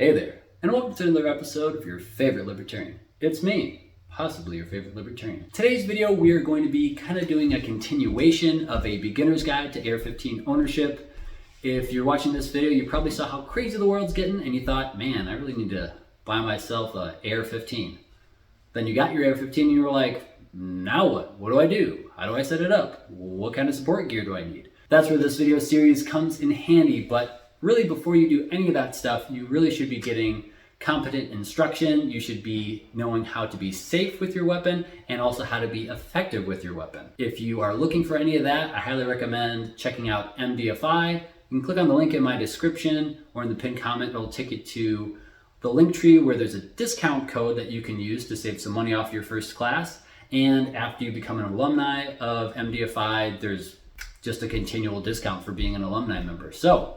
Hey there, and welcome to another episode of your favorite libertarian. It's me, possibly your favorite libertarian. Today's video, we are going to be kind of doing a continuation of a beginner's guide to AR-15 ownership. If you're watching this video, you probably saw how crazy the world's getting, and you thought, man, I really need to buy myself a AR-15. Then you got your AR-15 and you were like, now what? What do I do? How do I set it up? What kind of support gear do I need? That's where this video series comes in handy, but really, before you do any of that stuff, you really should be getting competent instruction. You should be knowing how to be safe with your weapon and also how to be effective with your weapon. If you are looking for any of that, I highly recommend checking out MDFI. You can click on the link in my description or in the pinned comment. It'll take you to the link tree where there's a discount code that you can use to save some money off your first class. And after you become an alumni of MDFI, there's just a continual discount for being an alumni member. So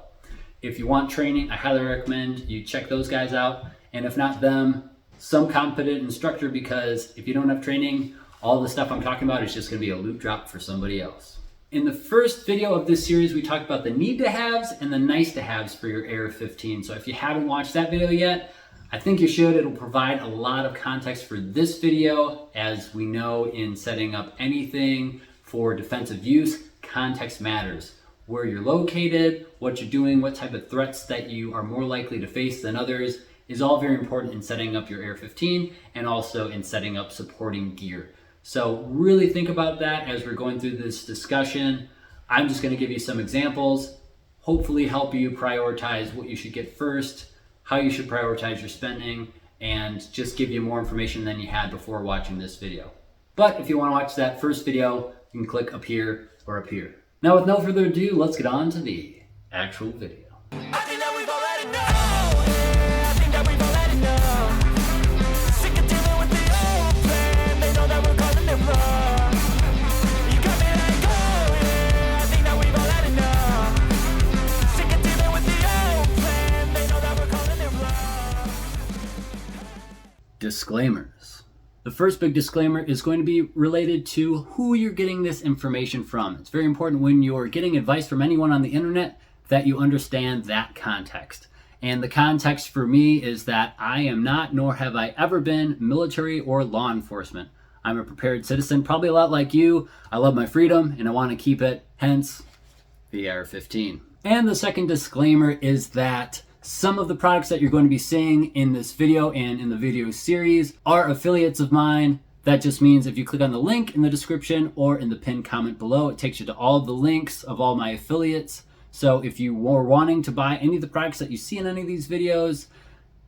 if you want training, I highly recommend you check those guys out. And if not them, some competent instructor, because if you don't have training, all the stuff I'm talking about is just gonna be a loot drop for somebody else. In the first video of this series, we talked about the need to haves and the nice to haves for your AR-15. So if you haven't watched that video yet, I think you should. It'll provide a lot of context for this video. As we know, in setting up anything for defensive use, context matters. Where you're located, what you're doing, what type of threats that you are more likely to face than others is all very important in setting up your AR-15 and also in setting up supporting gear. So really think about that as we're going through this discussion. I'm just going to give you some examples, hopefully help you prioritize what you should get first, how you should prioritize your spending, and just give you more information than you had before watching this video. But if you want to watch that first video, you can click up here or up here. Now, with no further ado, let's get on to the actual video. Disclaimers. The first big disclaimer is going to be related to who you're getting this information from. It's very important when you're getting advice from anyone on the internet that you understand that context. And the context for me is that I am not, nor have I ever been, military or law enforcement. I'm a prepared citizen, probably a lot like you. I love my freedom and I want to keep it, hence the AR-15. And the second disclaimer is that some of the products that you're going to be seeing in this video and in the video series are affiliates of mine. That just means if you click on the link in the description or in the pinned comment below, it takes you to all the links of all my affiliates. So if you were wanting to buy any of the products that you see in any of these videos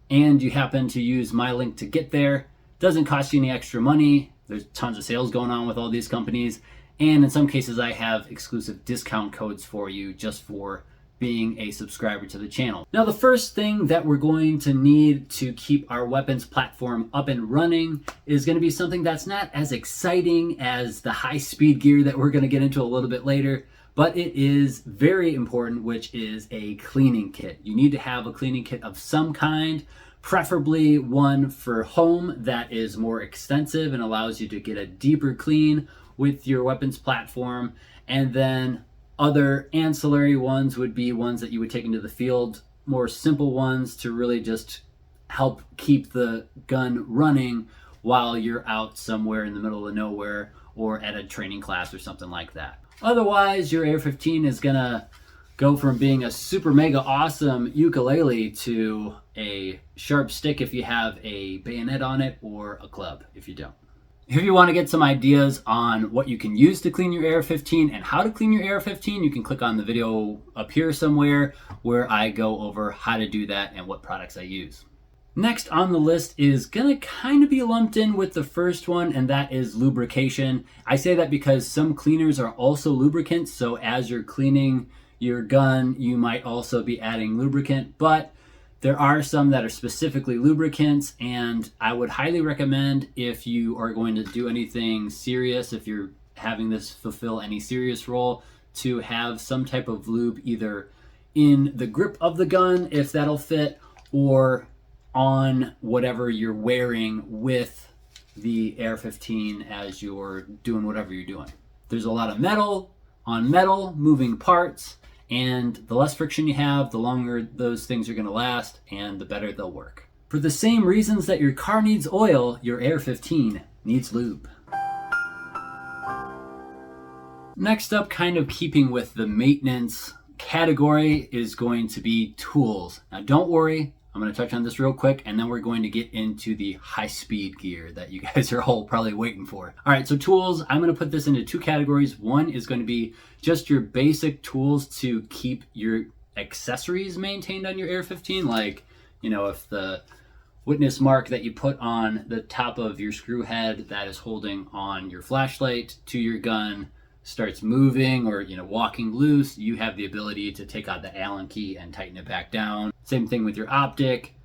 and you happen to use my link to get there, it doesn't cost you any extra money. There's tons of sales going on with all these companies. And in some cases, I have exclusive discount codes for you just for being a subscriber to the channel. Now, the first thing that we're going to need to keep our weapons platform up and running is going to be something that's not as exciting as the high-speed gear that we're going to get into a little bit later, but it is very important, which is a cleaning kit. You need to have a cleaning kit of some kind, preferably one for home that is more extensive and allows you to get a deeper clean with your weapons platform. And then other ancillary ones would be ones that you would take into the field, more simple ones to really just help keep the gun running while you're out somewhere in the middle of nowhere or at a training class or something like that. Otherwise, your AR-15 is gonna go from being a super mega awesome ukulele to a sharp stick if you have a bayonet on it, or a club if you don't. If you want to get some ideas on what you can use to clean your AR-15 and how to clean your AR-15, you can click on the video up here somewhere where I go over how to do that and what products I use. Next on the list is going to kind of be lumped in with the first one, and that is lubrication. I say that because some cleaners are also lubricants, so as you're cleaning your gun, you might also be adding lubricant, but there are some that are specifically lubricants, and I would highly recommend, if you are going to do anything serious, if you're having this fulfill any serious role, to have some type of lube either in the grip of the gun, if that'll fit, or on whatever you're wearing with the AR-15 as you're doing whatever you're doing. There's a lot of metal on metal moving parts, And the less friction you have, the longer those things are going to last and the better they'll work. For the same reasons that your car needs oil, your AR-15 needs lube. Next up, kind of keeping with the maintenance category, is going to be tools. Now don't worry, I'm going to touch on this real quick and then we're going to get into the high-speed gear that you guys are all probably waiting for. All right, so tools, I'm going to put this into two categories. One is going to be just your basic tools to keep your accessories maintained on your AR-15, like, you know, if the witness mark that you put on the top of your screw head that is holding on your flashlight to your gun starts moving or, you know, walking loose, you have the ability to take out the Allen key and tighten it back down. Same thing with your optic.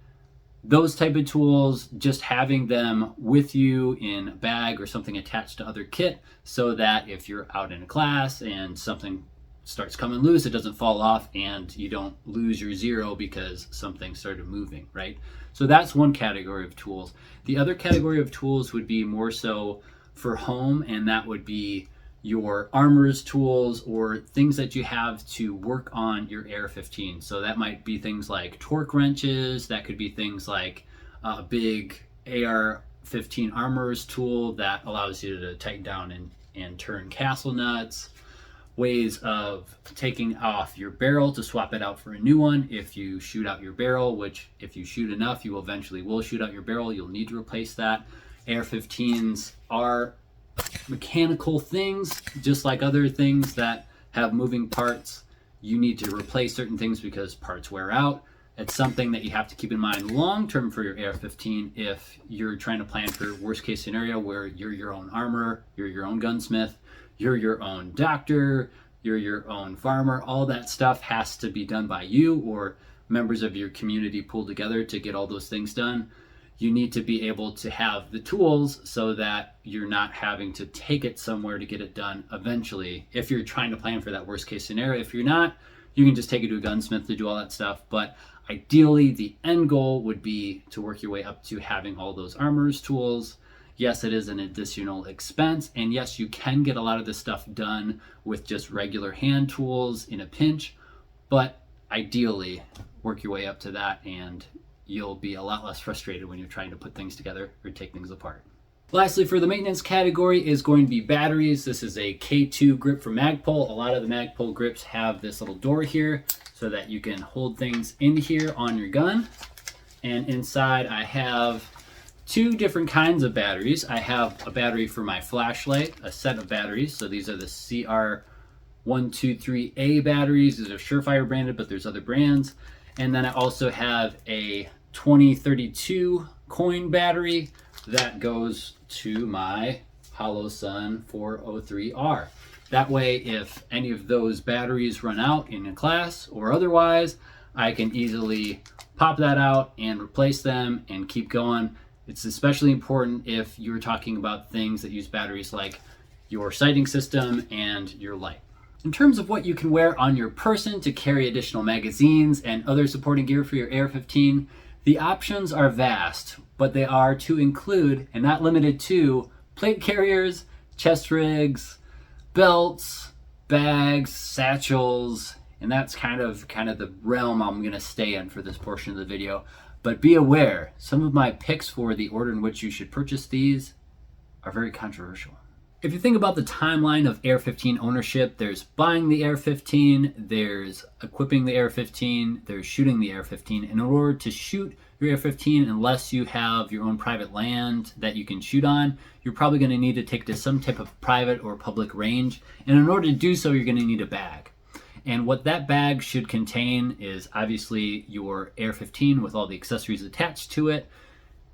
Those type of tools, just having them with you in a bag or something attached to other kit, so that if you're out in a class and something starts coming loose, it doesn't fall off and you don't lose your zero because something started moving, right? So that's one category of tools. The other category of tools would be more so for home, and that would be your armor's tools or things that you have to work on your AR-15. So that might be things like torque wrenches, that could be things like a big AR-15 armor's tool that allows you to tighten down and turn castle nuts, ways of taking off your barrel to swap it out for a new one if you shoot out your barrel, which if you shoot enough, you eventually will shoot out your barrel. You'll need to replace that. AR-15s are mechanical things, just like other things that have moving parts. You need to replace certain things because parts wear out. It's something that you have to keep in mind long term for your AR-15 if you're trying to plan for worst case scenario where you're your own armorer, you're your own gunsmith, you're your own doctor, you're your own farmer. All that stuff has to be done by you or members of your community pulled together to get all those things done. You need to be able to have the tools so that you're not having to take it somewhere to get it done eventually. If you're trying to plan for that worst case scenario, if you're not, you can just take it to a gunsmith to do all that stuff. But ideally, the end goal would be to work your way up to having all those armorer's tools. Yes, it is an additional expense. And yes, you can get a lot of this stuff done with just regular hand tools in a pinch. But ideally, work your way up to that and you'll be a lot less frustrated when you're trying to put things together or take things apart. Lastly, for the maintenance category is going to be batteries. This is a K2 grip from Magpul. A lot of the Magpul grips have this little door here so that you can hold things in here on your gun. And inside I have two different kinds of batteries. I have a battery for my flashlight, a set of batteries. So these are the CR123A batteries. These are Surefire branded, but there's other brands. And then I also have a 2032 coin battery that goes to my HoloSun 403R. That way, if any of those batteries run out in a class or otherwise, I can easily pop that out and replace them and keep going. It's especially important if you're talking about things that use batteries like your sighting system and your light. In terms of what you can wear on your person to carry additional magazines and other supporting gear for your AR-15, the options are vast, but they are to include, and not limited to, plate carriers, chest rigs, belts, bags, satchels, and that's kind of the realm I'm going to stay in for this portion of the video. But be aware, some of my picks for the order in which you should purchase these are very controversial. If you think about the timeline of AR-15 ownership, there's buying the AR-15, there's equipping the AR-15, there's shooting the AR-15. And in order to shoot your AR-15, unless you have your own private land that you can shoot on, you're probably going to need to take it to some type of private or public range. And in order to do so, you're going to need a bag. And what that bag should contain is obviously your AR-15 with all the accessories attached to it,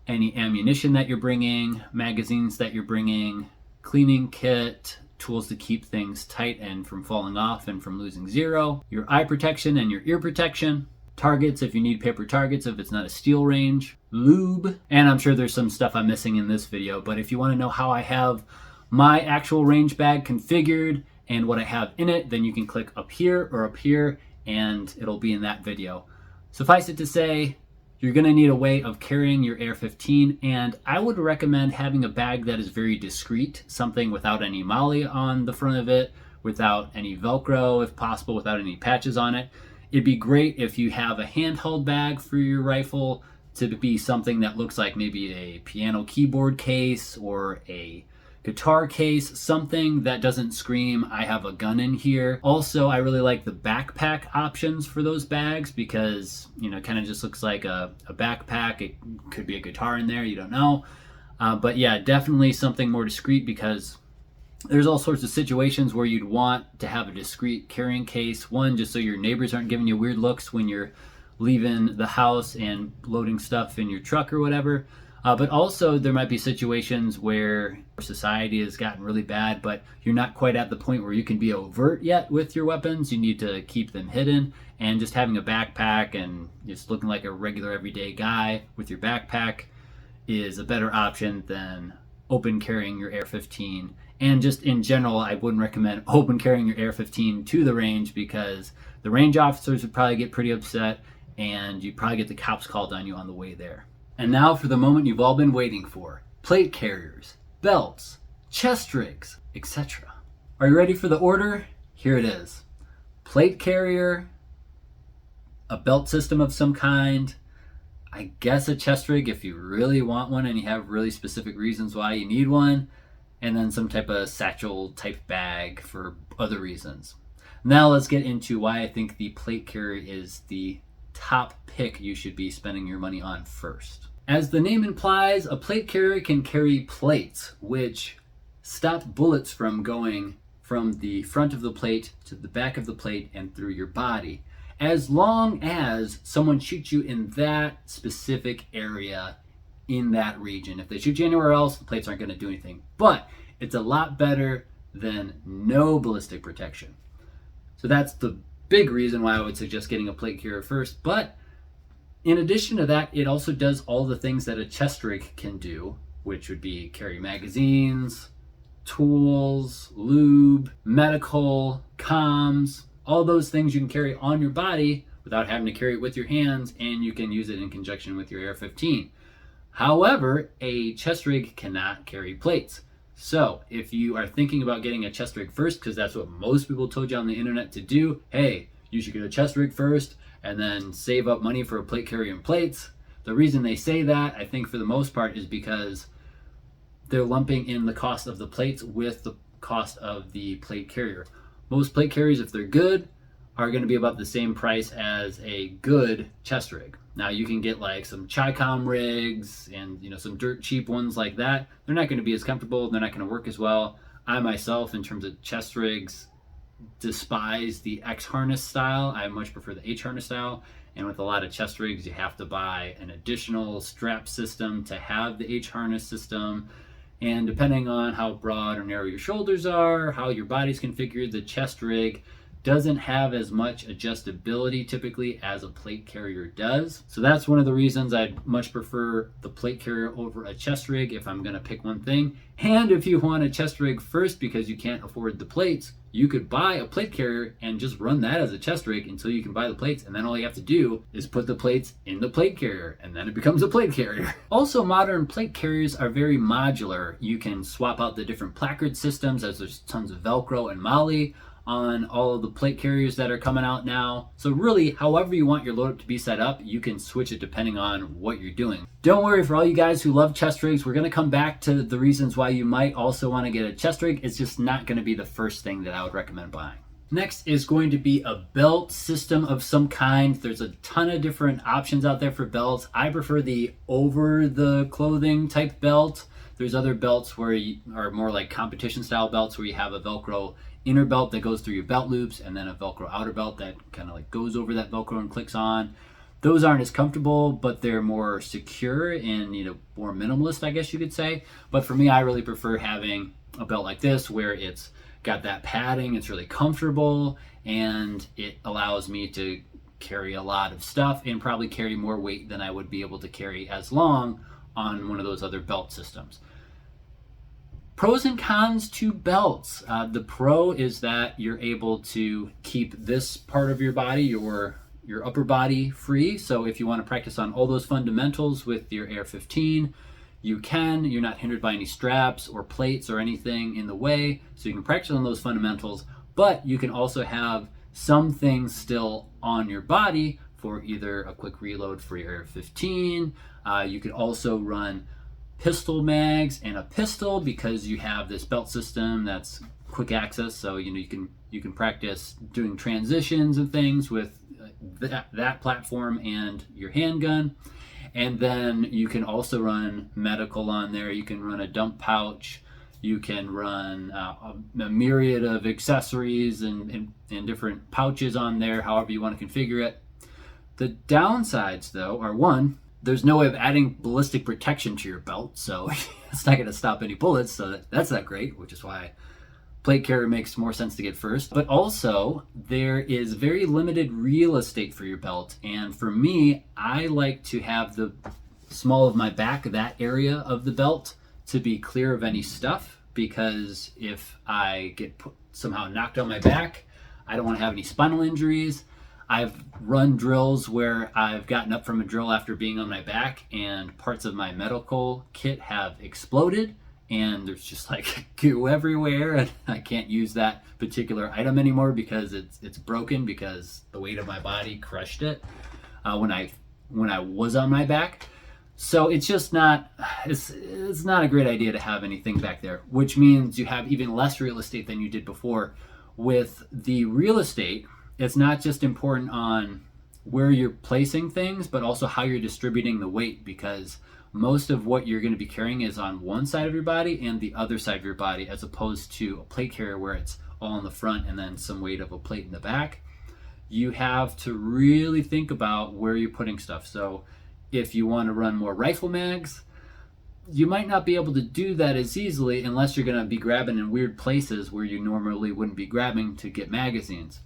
any ammunition that you're bringing, magazines that you're bringing, cleaning kit, tools to keep things tight and from falling off and from losing zero, your eye protection and your ear protection, targets if you need paper targets if it's not a steel range, lube, and I'm sure there's some stuff I'm missing in this video, but if you want to know how I have my actual range bag configured and what I have in it, then you can click up here or up here and it'll be in that video. Suffice it to say, you're going to need a way of carrying your AR-15, and I would recommend having a bag that is very discreet, something without any molly on the front of it, without any Velcro, if possible, without any patches on it. It'd be great if you have a handheld bag for your rifle to be something that looks like maybe a piano keyboard case or a guitar case, something that doesn't scream, I have a gun in here. Also, I really like the backpack options for those bags because, you know, it kind of just looks like a backpack. It could be a guitar in there, you don't know. But yeah, definitely something more discreet because there's all sorts of situations where you'd want to have a discreet carrying case. One, just so your neighbors aren't giving you weird looks when you're leaving the house and loading stuff in your truck or whatever. But also there might be situations where society has gotten really bad, but you're not quite at the point where you can be overt yet with your weapons. You need to keep them hidden, and just having a backpack and just looking like a regular everyday guy with your backpack is a better option than open carrying your AR-15. And just in general, I wouldn't recommend open carrying your AR-15 to the range because the range officers would probably get pretty upset and you'd probably get the cops called on you on the way there. And now for the moment you've all been waiting for. Plate carriers, belts, chest rigs, etc. Are you ready for the order? Here it is. Plate carrier, a belt system of some kind, I guess a chest rig if you really want one and you have really specific reasons why you need one, and then some type of satchel type bag for other reasons. Now let's get into why I think the plate carrier is the top pick you should be spending your money on first. As the name implies, a plate carrier can carry plates, which stop bullets from going from the front of the plate to the back of the plate and through your body, as long as someone shoots you in that specific area in that region. If they shoot you anywhere else, the plates aren't going to do anything. But it's a lot better than no ballistic protection. So that's the big reason why I would suggest getting a plate carrier first. But in addition to that, it also does all the things that a chest rig can do, which would be carry magazines, tools, lube, medical, comms, all those things you can carry on your body without having to carry it with your hands, and you can use it in conjunction with your AR-15. However, a chest rig cannot carry plates. So if you are thinking about getting a chest rig first, because that's what most people told you on the internet to do, hey, you should get a chest rig first and then save up money for a plate carrier and plates. The reason they say that, I think for the most part, is because they're lumping in the cost of the plates with the cost of the plate carrier. Most plate carriers, if they're good, are going to be about the same price as a good chest rig. Now you can get like some Chi-Com rigs and, you know, some dirt cheap ones like that. They're not going to be as comfortable. They're not going to work as well. I myself, in terms of chest rigs, despise the X harness style. I much prefer the H harness style. And with a lot of chest rigs, you have to buy an additional strap system to have the H harness system. And depending on how broad or narrow your shoulders are, how your body's configured, the chest rig doesn't have as much adjustability typically as a plate carrier does. So that's one of the reasons I'd much prefer the plate carrier over a chest rig if I'm gonna pick one thing. And if you want a chest rig first because you can't afford the plates, you could buy a plate carrier and just run that as a chest rig until you can buy the plates, and then all you have to do is put the plates in the plate carrier and then it becomes a plate carrier. Also, modern plate carriers are very modular. You can swap out the different placard systems, as there's tons of Velcro and Molly on all of the plate carriers that are coming out now. So really, however you want your loadup to be set up, you can switch it depending on what you're doing. Don't worry, for all you guys who love chest rigs, we're gonna come back to the reasons why you might also wanna get a chest rig. It's just not gonna be the first thing that I would recommend buying. Next is going to be a belt system of some kind. There's a ton of different options out there for belts. I prefer the over the clothing type belt. There's other belts where you are more like competition style belts where you have a Velcro inner belt that goes through your belt loops and then a Velcro outer belt that kind of like goes over that Velcro and clicks on. Those aren't as comfortable, but they're more secure and, you know, more minimalist, I guess you could say. But for me, I really prefer having a belt like this where it's got that padding, it's really comfortable, and it allows me to carry a lot of stuff and probably carry more weight than I would be able to carry as long on one of those other belt systems. Pros and cons to belts. The pro is that you're able to keep this part of your body, your upper body, free. So if you want to practice on all those fundamentals with your AR-15, you can. You're not hindered by any straps or plates or anything in the way. So you can practice on those fundamentals. but you can also have some things still on your body for either a quick reload for your AR-15. You could also run pistol mags and a pistol because you have this belt system that's quick access, so you can practice doing transitions and things with that platform and your handgun. And then you can also run medical on there. You can run a dump pouch. You can run a myriad of accessories and different pouches on there, however you want to configure it. The downsides, though, are one, there's no way of adding ballistic protection to your belt, so it's not going to stop any bullets, so that's not great, which is why plate carrier makes more sense to get first. But also, there is very limited real estate for your belt, and for me, I like to have the small of my back, that area of the belt, to be clear of any stuff, because if I get somehow knocked on my back, I don't want to have any spinal injuries. I've run drills where I've gotten up from a drill after being on my back and parts of my medical kit have exploded and there's just like goo everywhere and I can't use that particular item anymore because it's broken because the weight of my body crushed it when I was on my back. So it's just not, it's not a great idea to have anything back there, which means you have even less real estate than you did before. With the real estate, it's not just important on where you're placing things, but also how you're distributing the weight, because most of what you're going to be carrying is on one side of your body and the other side of your body, as opposed to a plate carrier where it's all in the front and then some weight of a plate in the back. You have to really think about where you're putting stuff. So if you want to run more rifle mags, you might not be able to do that as easily unless you're going to be grabbing in weird places where you normally wouldn't be grabbing to get magazines.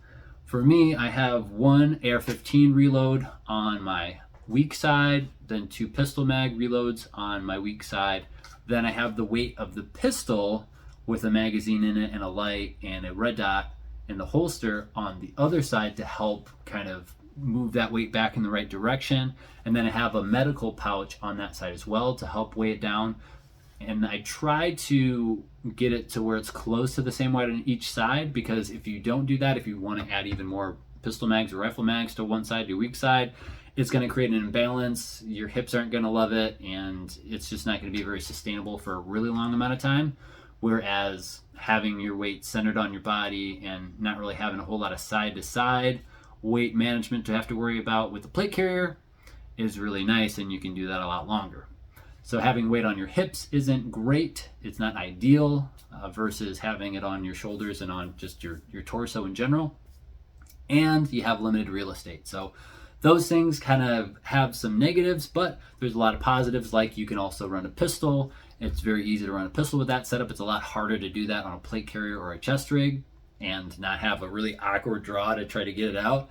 For me, I have one AR-15 reload on my weak side, then 2 pistol mag reloads on my weak side. Then I have the weight of the pistol with a magazine in it and a light and a red dot in the holster on the other side to help kind of move that weight back in the right direction. And then I have a medical pouch on that side as well to help weigh it down. And I try to get it to where it's close to the same weight on each side, because if you don't do that, if you want to add even more pistol mags or rifle mags to one side, your weak side, it's going to create an imbalance. Your hips aren't going to love it, and it's just not going to be very sustainable for a really long amount of time. Whereas having your weight centered on your body and not really having a whole lot of side to side weight management to have to worry about with the plate carrier is really nice, and you can do that a lot longer. So having weight on your hips isn't great. It's not ideal versus having it on your shoulders and on just your torso in general. And you have limited real estate. So those things kind of have some negatives, but there's a lot of positives, like you can also run a pistol. It's very easy to run a pistol with that setup. It's a lot harder to do that on a plate carrier or a chest rig and not have a really awkward draw to try to get it out.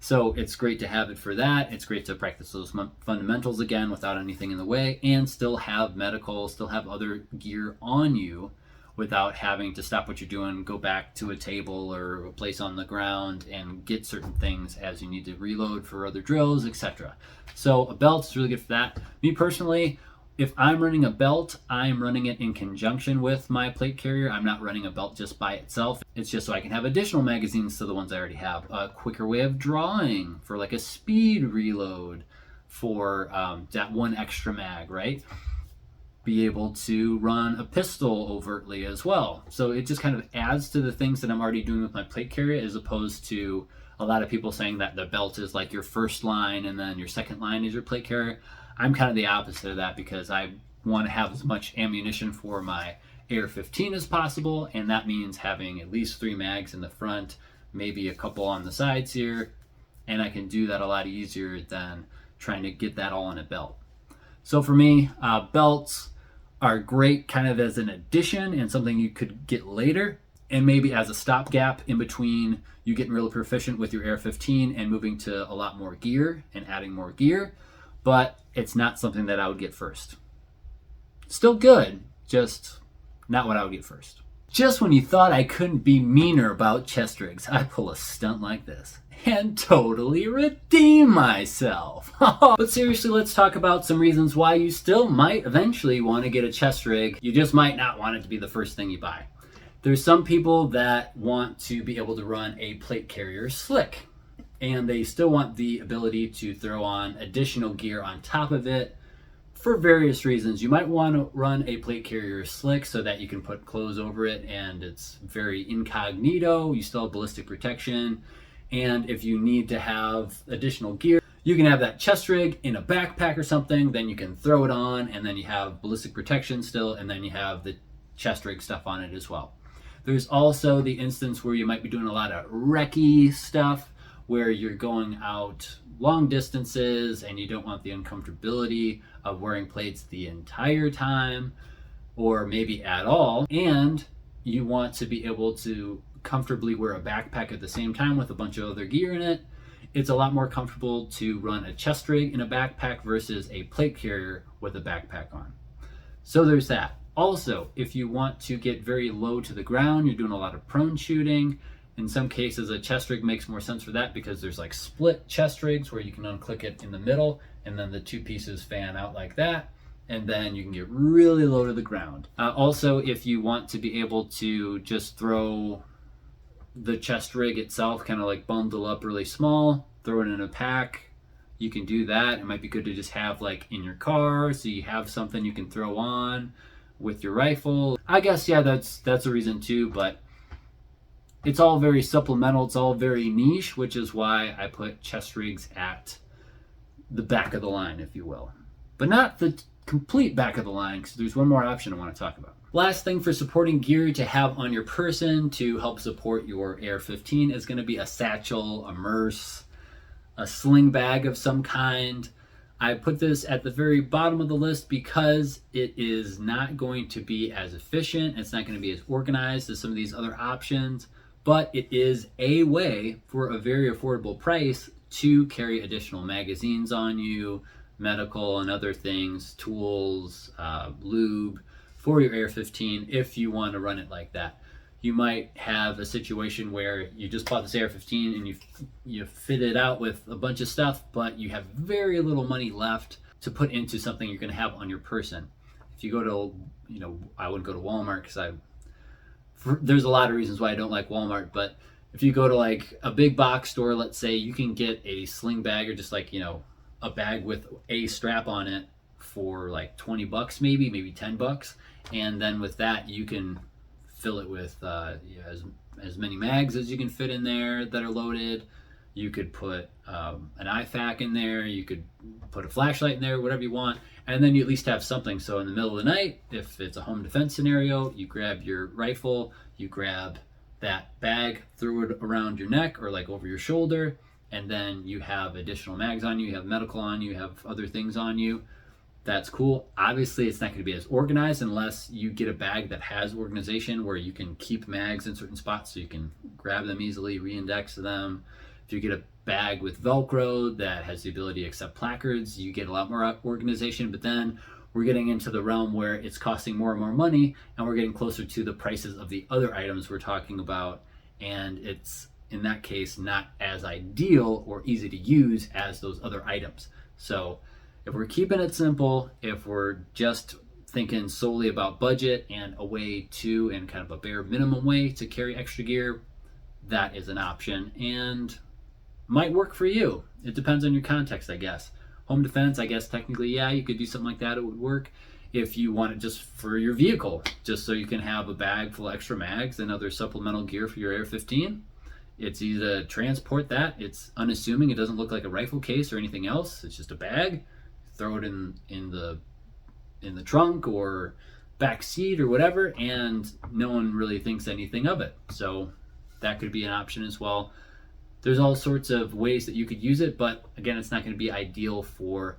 So it's great to have it for that. It's great to practice those fundamentals again without anything in the way, and still have medical, still have other gear on you without having to stop what you're doing, go back to a table or a place on the ground and get certain things as you need to reload for other drills, etc. So a belt is really good for that. Me personally, if I'm running a belt, I'm running it in conjunction with my plate carrier. I'm not running a belt just by itself. It's just so I can have additional magazines to the ones I already have. A quicker way of drawing for like a speed reload for that one extra mag, right? Be able to run a pistol overtly as well. So it just kind of adds to the things that I'm already doing with my plate carrier, as opposed to a lot of people saying that the belt is like your first line and then your second line is your plate carrier. I'm kind of the opposite of that, because I want to have as much ammunition for my AR-15 as possible, and that means having at least 3 mags in the front, maybe a couple on the sides here, and I can do that a lot easier than trying to get that all in a belt. So for me, belts are great kind of as an addition and something you could get later, and maybe as a stopgap in between you getting really proficient with your AR-15 and moving to a lot more gear and adding more gear. But it's not something that I would get first. Still good, just not what I would get first. Just when you thought I couldn't be meaner about chest rigs, I pull a stunt like this and totally redeem myself. But seriously, let's talk about some reasons why you still might eventually want to get a chest rig. You just might not want it to be the first thing you buy. There's some people that want to be able to run a plate carrier slick, and they still want the ability to throw on additional gear on top of it for various reasons. You might want to run a plate carrier slick so that you can put clothes over it and it's very incognito. You still have ballistic protection. And if you need to have additional gear, you can have that chest rig in a backpack or something, then you can throw it on, and then you have ballistic protection still, and then you have the chest rig stuff on it as well. There's also the instance where you might be doing a lot of recce stuff, where you're going out long distances and you don't want the uncomfortability of wearing plates the entire time, or maybe at all, and you want to be able to comfortably wear a backpack at the same time with a bunch of other gear in it. It's a lot more comfortable to run a chest rig in a backpack versus a plate carrier with a backpack on. So there's that. Also, if you want to get very low to the ground, you're doing a lot of prone shooting. In some cases, a chest rig makes more sense for that because there's like split chest rigs where you can unclick it in the middle and then the two pieces fan out like that. And then you can get really low to the ground. Also, if you want to be able to just throw the chest rig itself, kind of like bundle up really small, throw it in a pack, you can do that. It might be good to just have like in your car so you have something you can throw on with your rifle. I guess, yeah, that's a reason too, but it's all very supplemental. It's all very niche, which is why I put chest rigs at the back of the line, if you will. But not the complete back of the line, because there's one more option I want to talk about. Last thing for supporting gear to have on your person to help support your AR-15 is going to be a satchel, a MRS, a sling bag of some kind. I put this at the very bottom of the list because it is not going to be as efficient. It's not going to be as organized as some of these other options, but it is a way for a very affordable price to carry additional magazines on you, medical and other things, tools, lube for your AR-15 if you want to run it like that. You might have a situation where you just bought this AR-15 and you fit it out with a bunch of stuff, but you have very little money left to put into something you're going to have on your person. If you go to, I wouldn't go to Walmart because there's a lot of reasons why I don't like Walmart, but if you go to like a big box store, let's say, you can get a sling bag or just like, a bag with a strap on it for like 20 bucks, maybe 10 bucks. And then with that, you can fill it with as many mags as you can fit in there that are loaded. You could put an IFAK in there. You could put a flashlight in there, whatever you want. And then you at least have something. So in the middle of the night, if it's a home defense scenario, you grab your rifle, you grab that bag, throw it around your neck or like over your shoulder, and then you have additional mags on you, you have medical on you, you have other things on you. That's cool. Obviously, it's not going to be as organized unless you get a bag that has organization where you can keep mags in certain spots so you can grab them easily, re-index them. If you get a bag with Velcro that has the ability to accept placards, you get a lot more organization. But then we're getting into the realm where it's costing more and more money, and we're getting closer to the prices of the other items we're talking about. And it's, in that case, not as ideal or easy to use as those other items. So if we're keeping it simple, if we're just thinking solely about budget and a way to, and kind of a bare minimum way to carry extra gear, that is an option and might work for you. It depends on your context, I guess. Home defense, I guess technically, yeah, you could do something like that. It would work. If you want it just for your vehicle, just so you can have a bag full of extra mags and other supplemental gear for your AR-15, it's easy to transport that. It's unassuming. It doesn't look like a rifle case or anything else. It's just a bag. Throw it in the trunk or back seat or whatever, and no one really thinks anything of it. So that could be an option as well. There's all sorts of ways that you could use it, but again, it's not going to be ideal for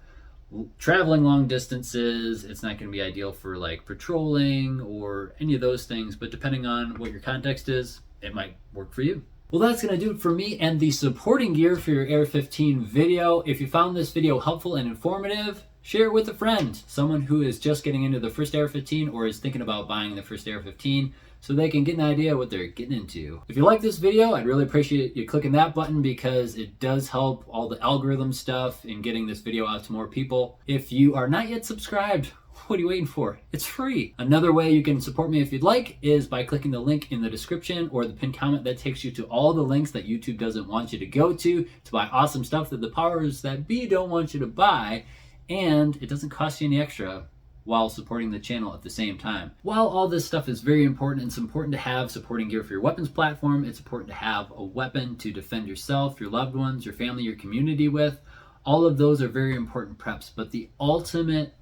traveling long distances. It's not going to be ideal for like patrolling or any of those things, but depending on what your context is, it might work for you. Well, that's going to do it for me and the supporting gear for your AR-15 video. If you found this video helpful and informative, share it with a friend, someone who is just getting into the first AR-15 or is thinking about buying the first AR-15, so they can get an idea what they're getting into. If you like this video, I'd really appreciate you clicking that button because it does help all the algorithm stuff in getting this video out to more people. If you are not yet subscribed, What are you waiting for? It's free. Another way you can support me if you'd like is by clicking the link in the description or the pinned comment that takes you to all the links that YouTube doesn't want you to go to buy awesome stuff that the powers that be don't want you to buy, and it doesn't cost you any extra while supporting the channel at the same time. While all this stuff is very important, it's important to have supporting gear for your weapons platform. It's important to have a weapon to defend yourself, your loved ones, your family, your community with. All of those are very important preps, but the ultimate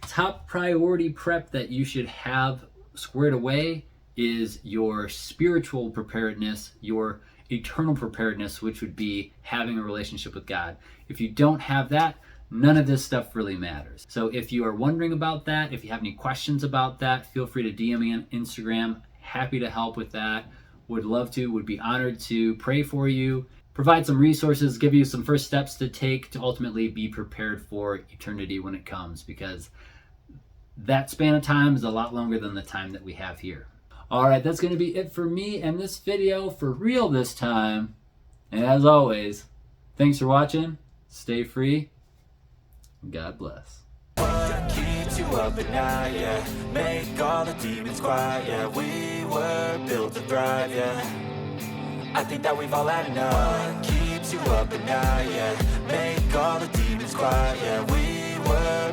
top priority prep that you should have squared away is your spiritual preparedness, your eternal preparedness, which would be having a relationship with God. If you don't have that, none of this stuff really matters. So if you are wondering about that, if you have any questions about that, feel free to DM me on Instagram. Happy to help with that. Would love to, would be honored to pray for you, provide some resources, give you some first steps to take to ultimately be prepared for eternity when it comes, because that span of time is a lot longer than the time that we have here. All right, that's going to be it for me and this video for real this time. And as always, thanks for watching. Stay free. God bless. What keeps you up at night, yeah? Make all the demons quiet, yeah. We were built to thrive, yeah. I think that we've all had enough. What keeps you up at night, yeah? Make all the demons quiet, yeah. We were